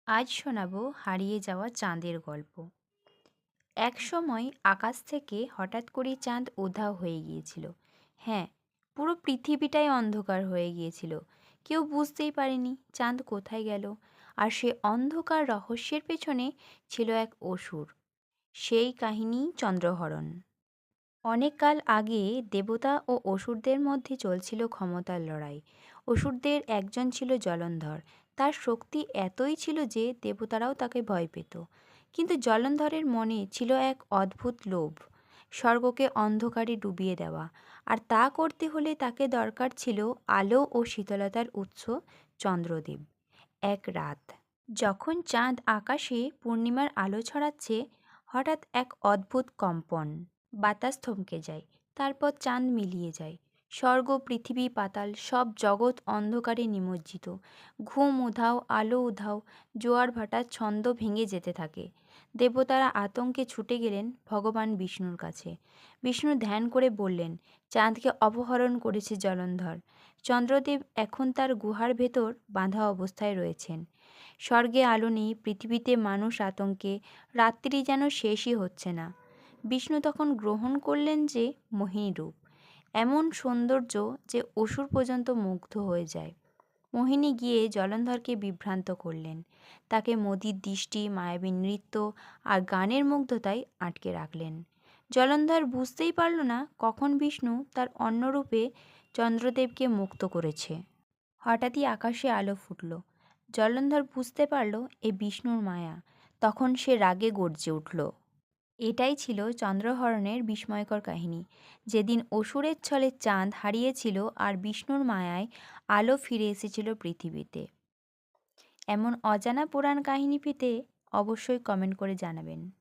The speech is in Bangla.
আজ শোনাবো হারিয়ে যাওয়া চাঁদের গল্প। এক সময় আকাশ থেকে হঠাৎ করে চাঁদ উধাও হয়ে গিয়েছিল। হ্যাঁ, পুরো পৃথিবীটাই অন্ধকার হয়ে গিয়েছিল। কেউ বুঝতেই পারেনি চাঁদ কোথায় গেল। আর সে অন্ধকার রহস্যের পেছনে ছিল এক অসুর। সেই কাহিনী চন্দ্রহরণ। অনেক কাল আগে দেবতা ও অসুরদের মধ্যে চলছিল ক্ষমতার লড়াই। অসুরদের একজন ছিল জলন্ধর। তার শক্তি এতই ছিল যে দেবতারাও তাকে ভয় পেত। কিন্তু জলন্ধরের মনে ছিল এক অদ্ভুত লোভ, স্বর্গকে অন্ধকারে ডুবিয়ে দেওয়া। আর তা করতে হলে তাকে দরকার ছিল আলো ও শীতলতার উৎস, চন্দ্রদেব। এক রাত যখন চাঁদ আকাশে পূর্ণিমার আলো ছড়াচ্ছে, হঠাৎ এক অদ্ভুত কম্পন। বাতাস থমকে যায়, তারপর চাঁদ মিলিয়ে যায়। স্বর্গ, পৃথিবী, পাতাল সব জগৎ অন্ধকারে নিমজ্জিত। ঘুম উধাও, আলো উধাও, জোয়ার ভাটার ছন্দ ভেঙে যেতে থাকে। দেবতারা আতঙ্কে ছুটে গেলেন ভগবান বিষ্ণুর কাছে। বিষ্ণু ধ্যান করে বললেন, চাঁদকে অপহরণ করেছে জলন্ধর। চন্দ্রদেব এখন তার গুহার ভেতর বাঁধা অবস্থায় রয়েছেন। স্বর্গে আলো নেই, পৃথিবীতে মানুষ আতঙ্কে, রাত্রি যেন শেষই হচ্ছে না। বিষ্ণু তখন গ্রহণ করলেন যে মোহিনী রূপ, এমন সৌন্দর্য যে অসুর পর্যন্ত মুগ্ধ হয়ে যায়। মোহিনী গিয়ে জলন্ধরকে বিভ্রান্ত করলেন। তাকে মদির দৃষ্টি, মায়াবী নৃত্য আর গানের মুগ্ধতায় আটকে রাখলেন। জলন্ধর বুঝতেই পারল না কখন বিষ্ণু তার অন্য রূপে চন্দ্রদেবকে মুক্ত করেছে। হঠাৎই আকাশে আলো ফুটল। জলন্ধর বুঝতে পারল এ বিষ্ণুর মায়া। তখন সে রাগে গর্জে উঠল। এটাই ছিল চন্দ্রহরণের বিস্ময়কর কাহিনী, যেদিন অসুরের ছলে চাঁদ হারিয়েছিল আর বিষ্ণুর মায়ায় আলো ফিরে এসেছিল পৃথিবীতে। এমন অজানা পুরাণ কাহিনী পেতে অবশ্যই কমেন্ট করে জানাবেন।